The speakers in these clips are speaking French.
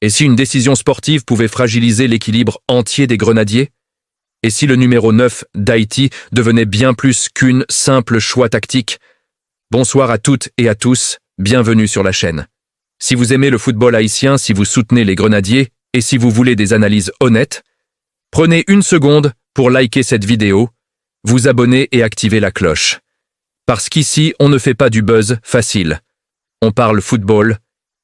Et si une décision sportive pouvait fragiliser l'équilibre entier des Grenadiers? Et si le numéro 9 d'Haïti devenait bien plus qu'une simple choix tactique? Bonsoir à toutes et à tous, bienvenue sur la chaîne. Si vous aimez le football haïtien, si vous soutenez les Grenadiers, et si vous voulez des analyses honnêtes, prenez une seconde pour liker cette vidéo, vous abonner et activer la cloche. Parce qu'ici, on ne fait pas du buzz facile. On parle football,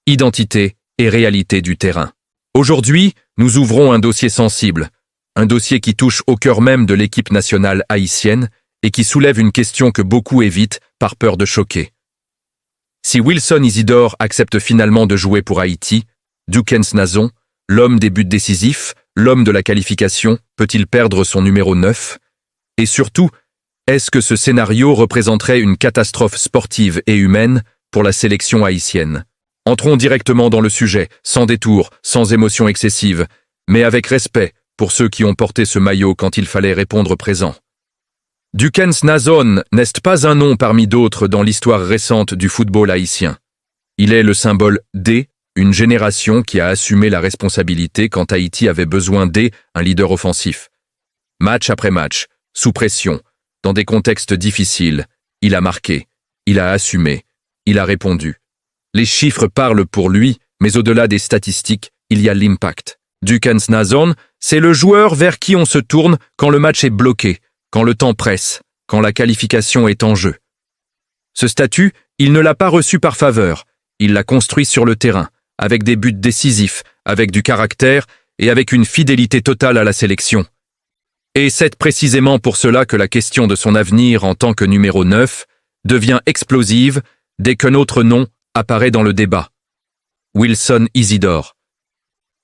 identité et réalité du terrain. Aujourd'hui, nous ouvrons un dossier sensible, un dossier qui touche au cœur même de l'équipe nationale haïtienne et qui soulève une question que beaucoup évitent par peur de choquer. Si Wilson Isidore accepte finalement de jouer pour Haïti, Dukens Nazon, l'homme des buts décisifs, l'homme de la qualification, peut-il perdre son numéro 9? Et surtout, est-ce que ce scénario représenterait une catastrophe sportive et humaine pour la sélection haïtienne? Entrons directement dans le sujet, sans détour, sans émotion excessive, mais avec respect pour ceux qui ont porté ce maillot quand il fallait répondre présent. Dukens Nazon n'est pas un nom parmi d'autres dans l'histoire récente du football haïtien. Il est le symbole d'une génération qui a assumé la responsabilité quand Haïti avait besoin d'un leader offensif. Match après match, sous pression, dans des contextes difficiles, il a marqué, il a assumé, il a répondu. Les chiffres parlent pour lui, mais au-delà des statistiques, il y a l'impact. Dukens Nazon, c'est le joueur vers qui on se tourne quand le match est bloqué, quand le temps presse, quand la qualification est en jeu. Ce statut, il ne l'a pas reçu par faveur, il l'a construit sur le terrain, avec des buts décisifs, avec du caractère et avec une fidélité totale à la sélection. Et c'est précisément pour cela que la question de son avenir en tant que numéro 9 devient explosive dès qu'un autre nom apparaît dans le débat. Wilson Isidore.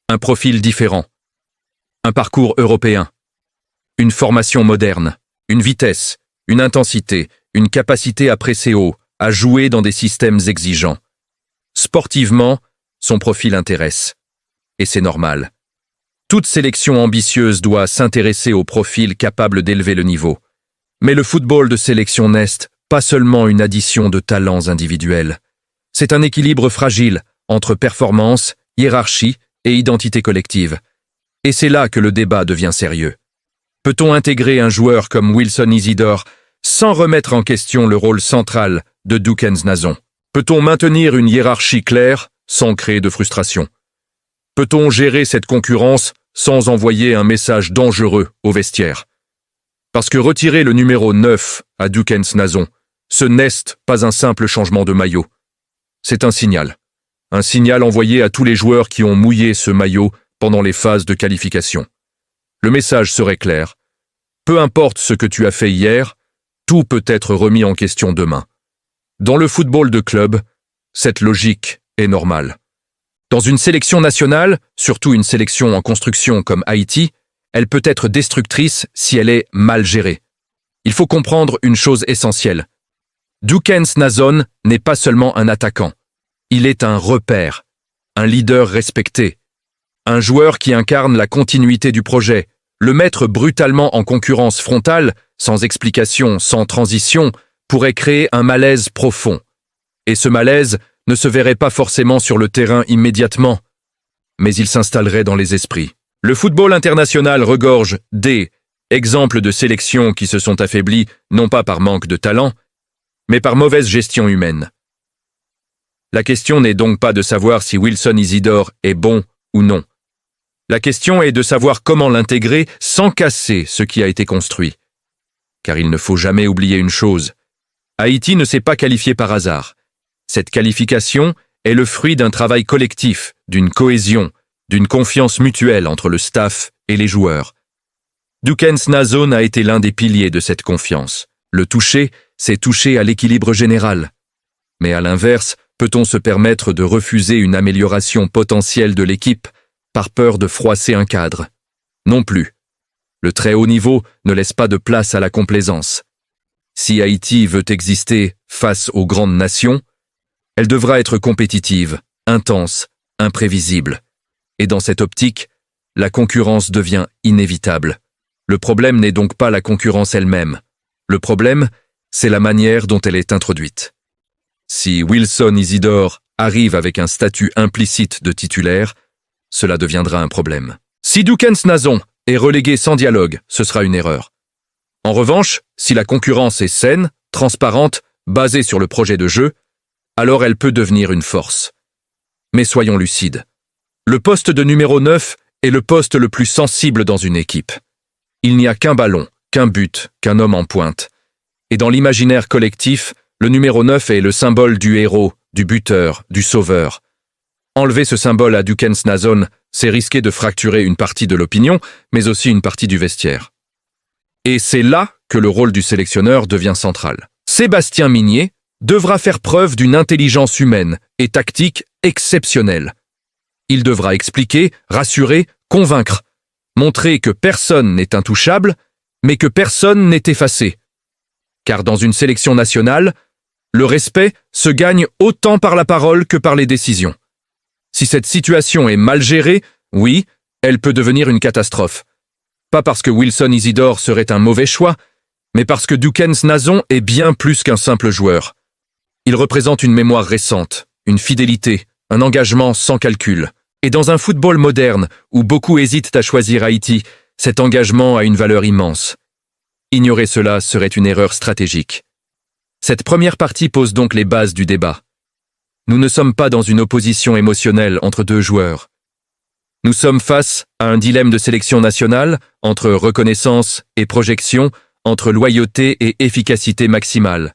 Un profil différent. Un parcours européen. Une formation moderne. Une vitesse, une intensité, une capacité à presser haut, à jouer dans des systèmes exigeants. Sportivement, son profil intéresse. Et c'est normal. Toute sélection ambitieuse doit s'intéresser au profil capable d'élever le niveau. Mais le football de sélection n'est pas seulement une addition de talents individuels. C'est un équilibre fragile entre performance, hiérarchie et identité collective. Et c'est là que le débat devient sérieux. Peut-on intégrer un joueur comme Wilson Isidore sans remettre en question le rôle central de Dukens Nazon? Peut-on maintenir une hiérarchie claire sans créer de frustration? Peut-on gérer cette concurrence sans envoyer un message dangereux au vestiaire? Parce que retirer le numéro 9 à Dukens Nazon, ce n'est pas un simple changement de maillot. C'est un signal envoyé à tous les joueurs qui ont mouillé ce maillot pendant les phases de qualification. Le message serait clair. Peu importe ce que tu as fait hier, tout peut être remis en question demain. Dans le football de club, cette logique est normale. Dans une sélection nationale, surtout une sélection en construction comme Haïti, elle peut être destructrice si elle est mal gérée. Il faut comprendre une chose essentielle. Dukens Nazon n'est pas seulement un attaquant. Il est un repère, un leader respecté, un joueur qui incarne la continuité du projet. Le mettre brutalement en concurrence frontale, sans explication, sans transition, pourrait créer un malaise profond. Et ce malaise ne se verrait pas forcément sur le terrain immédiatement, mais il s'installerait dans les esprits. Le football international regorge d'exemples de sélections qui se sont affaiblies non pas par manque de talent, mais par mauvaise gestion humaine. La question n'est donc pas de savoir si Wilson Isidore est bon ou non. La question est de savoir comment l'intégrer sans casser ce qui a été construit. Car il ne faut jamais oublier une chose. Haïti ne s'est pas qualifié par hasard. Cette qualification est le fruit d'un travail collectif, d'une cohésion, d'une confiance mutuelle entre le staff et les joueurs. Dukens Nazon a été l'un des piliers de cette confiance. Le toucher, c'est toucher à l'équilibre général. Mais à l'inverse, peut-on se permettre de refuser une amélioration potentielle de l'équipe par peur de froisser un cadre? Non plus. Le très haut niveau ne laisse pas de place à la complaisance. Si Haïti veut exister face aux grandes nations, elle devra être compétitive, intense, imprévisible. Et dans cette optique, la concurrence devient inévitable. Le problème n'est donc pas la concurrence elle-même. Le problème, c'est la manière dont elle est introduite. Si Wilson Isidore arrive avec un statut implicite de titulaire, cela deviendra un problème. Si Dukens Nazon est relégué sans dialogue, ce sera une erreur. En revanche, si la concurrence est saine, transparente, basée sur le projet de jeu, alors elle peut devenir une force. Mais soyons lucides. Le poste de numéro 9 est le poste le plus sensible dans une équipe. Il n'y a qu'un ballon, qu'un but, qu'un homme en pointe. Et dans l'imaginaire collectif, le numéro 9 est le symbole du héros, du buteur, du sauveur. Enlever ce symbole à Dukens Nazon, c'est risquer de fracturer une partie de l'opinion, mais aussi une partie du vestiaire. Et c'est là que le rôle du sélectionneur devient central. Sébastien Migné devra faire preuve d'une intelligence humaine et tactique exceptionnelle. Il devra expliquer, rassurer, convaincre, montrer que personne n'est intouchable, mais que personne n'est effacé. Car dans une sélection nationale, le respect se gagne autant par la parole que par les décisions. Si cette situation est mal gérée, oui, elle peut devenir une catastrophe. Pas parce que Wilson Isidore serait un mauvais choix, mais parce que Dukens Nazon est bien plus qu'un simple joueur. Il représente une mémoire récente, une fidélité, un engagement sans calcul. Et dans un football moderne, où beaucoup hésitent à choisir Haïti, cet engagement a une valeur immense. Ignorer cela serait une erreur stratégique. Cette première partie pose donc les bases du débat. Nous ne sommes pas dans une opposition émotionnelle entre deux joueurs. Nous sommes face à un dilemme de sélection nationale entre reconnaissance et projection, entre loyauté et efficacité maximale.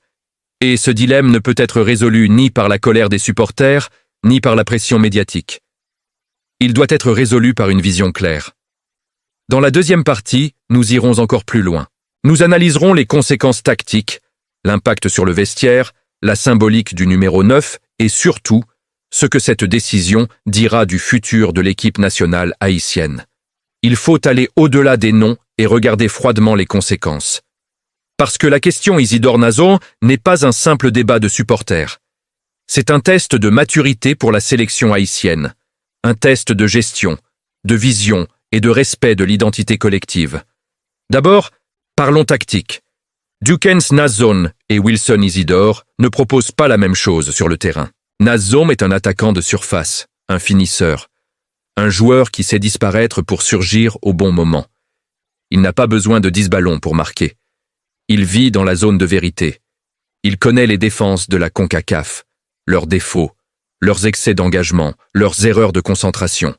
Et ce dilemme ne peut être résolu ni par la colère des supporters, ni par la pression médiatique. Il doit être résolu par une vision claire. Dans la deuxième partie, nous irons encore plus loin. Nous analyserons les conséquences tactiques, l'impact sur le vestiaire, la symbolique du numéro 9 et surtout, ce que cette décision dira du futur de l'équipe nationale haïtienne. Il faut aller au-delà des noms et regarder froidement les conséquences. Parce que la question Isidore Nazon n'est pas un simple débat de supporters. C'est un test de maturité pour la sélection haïtienne, un test de gestion, de vision et de respect de l'identité collective. D'abord, parlons tactique. Dukens Nazon et Wilson Isidore ne proposent pas la même chose sur le terrain. Nazon est un attaquant de surface, un finisseur, un joueur qui sait disparaître pour surgir au bon moment. Il n'a pas besoin de 10 ballons pour marquer. Il vit dans la zone de vérité. Il connaît les défenses de la CONCACAF, leurs défauts, leurs excès d'engagement, leurs erreurs de concentration.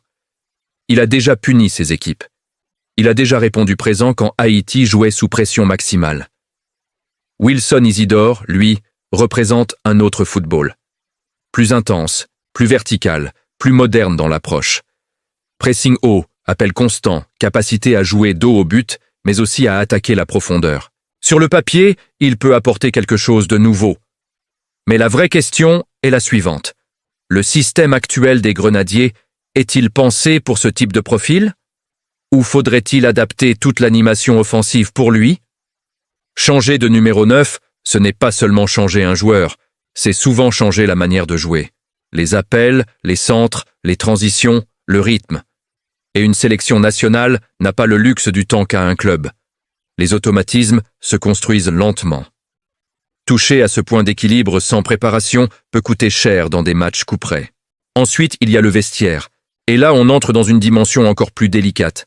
Il a déjà puni ses équipes. Il a déjà répondu présent quand Haïti jouait sous pression maximale. Wilson Isidore, lui, représente un autre football. Plus intense, plus vertical, plus moderne dans l'approche. Pressing haut, appel constant, capacité à jouer dos au but, mais aussi à attaquer la profondeur. Sur le papier, il peut apporter quelque chose de nouveau. Mais la vraie question est la suivante. Le système actuel des Grenadiers est-il pensé pour ce type de profil? Ou faudrait-il adapter toute l'animation offensive pour lui? Changer de numéro 9, ce n'est pas seulement changer un joueur, c'est souvent changer la manière de jouer. Les appels, les centres, les transitions, le rythme. Et une sélection nationale n'a pas le luxe du temps qu'a un club. Les automatismes se construisent lentement. Toucher à ce point d'équilibre sans préparation peut coûter cher dans des matchs couperets. Ensuite, il y a le vestiaire. Et là, on entre dans une dimension encore plus délicate.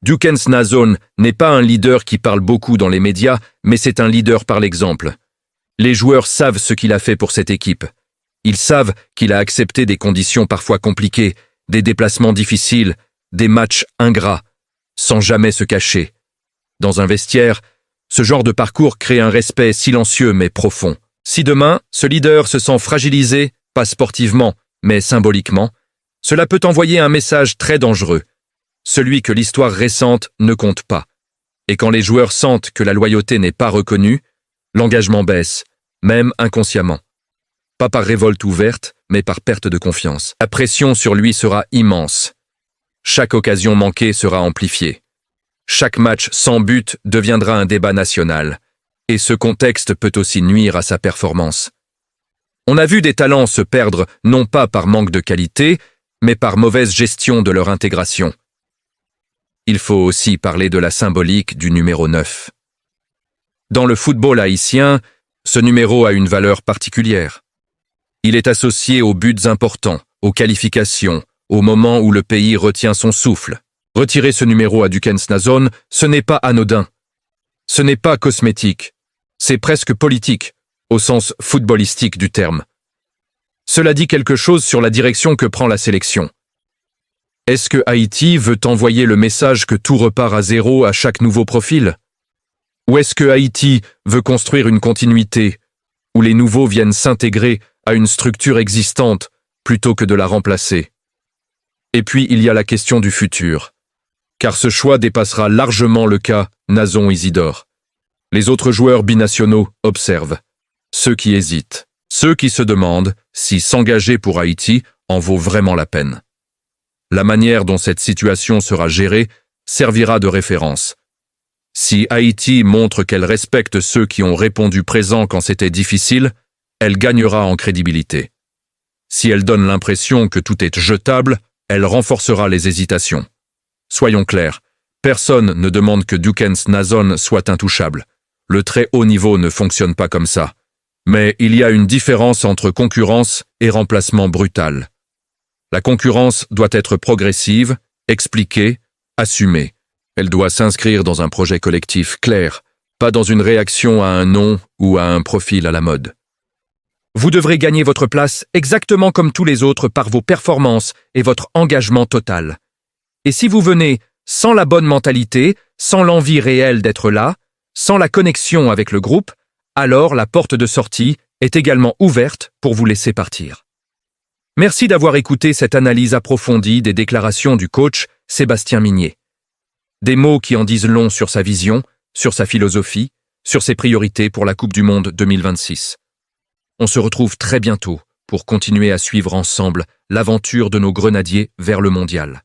Dukens Nazon n'est pas un leader qui parle beaucoup dans les médias, mais c'est un leader par l'exemple. Les joueurs savent ce qu'il a fait pour cette équipe. Ils savent qu'il a accepté des conditions parfois compliquées, des déplacements difficiles, des matchs ingrats, sans jamais se cacher. Dans un vestiaire, ce genre de parcours crée un respect silencieux mais profond. Si demain, ce leader se sent fragilisé, pas sportivement, mais symboliquement, cela peut envoyer un message très dangereux, celui que l'histoire récente ne compte pas. Et quand les joueurs sentent que la loyauté n'est pas reconnue, l'engagement baisse, même inconsciemment. Pas par révolte ouverte, mais par perte de confiance. La pression sur lui sera immense. Chaque occasion manquée sera amplifiée. Chaque match sans but deviendra un débat national. Et ce contexte peut aussi nuire à sa performance. On a vu des talents se perdre non pas par manque de qualité, mais par mauvaise gestion de leur intégration. Il faut aussi parler de la symbolique du numéro 9. Dans le football haïtien, ce numéro a une valeur particulière. Il est associé aux buts importants, aux qualifications, au moment où le pays retient son souffle. Retirer ce numéro à Dukens Nazon, ce n'est pas anodin. Ce n'est pas cosmétique. C'est presque politique, au sens footballistique du terme. Cela dit quelque chose sur la direction que prend la sélection. Est-ce que Haïti veut envoyer le message que tout repart à zéro à chaque nouveau profil? Ou est-ce que Haïti veut construire une continuité, où les nouveaux viennent s'intégrer à une structure existante plutôt que de la remplacer? Et puis il y a la question du futur, car ce choix dépassera largement le cas Nazon-Isidore. Les autres joueurs binationaux observent, ceux qui hésitent, ceux qui se demandent si s'engager pour Haïti en vaut vraiment la peine. La manière dont cette situation sera gérée servira de référence. Si Haïti montre qu'elle respecte ceux qui ont répondu présent quand c'était difficile, elle gagnera en crédibilité. Si elle donne l'impression que tout est jetable, elle renforcera les hésitations. Soyons clairs, personne ne demande que Dukens Nazon soit intouchable. Le très haut niveau ne fonctionne pas comme ça. Mais il y a une différence entre concurrence et remplacement brutal. La concurrence doit être progressive, expliquée, assumée. Elle doit s'inscrire dans un projet collectif clair, pas dans une réaction à un nom ou à un profil à la mode. Vous devrez gagner votre place exactement comme tous les autres par vos performances et votre engagement total. Et si vous venez sans la bonne mentalité, sans l'envie réelle d'être là, sans la connexion avec le groupe, alors la porte de sortie est également ouverte pour vous laisser partir. Merci d'avoir écouté cette analyse approfondie des déclarations du coach Sébastien Migné. Des mots qui en disent long sur sa vision, sur sa philosophie, sur ses priorités pour la Coupe du Monde 2026. On se retrouve très bientôt pour continuer à suivre ensemble l'aventure de nos grenadiers vers le mondial.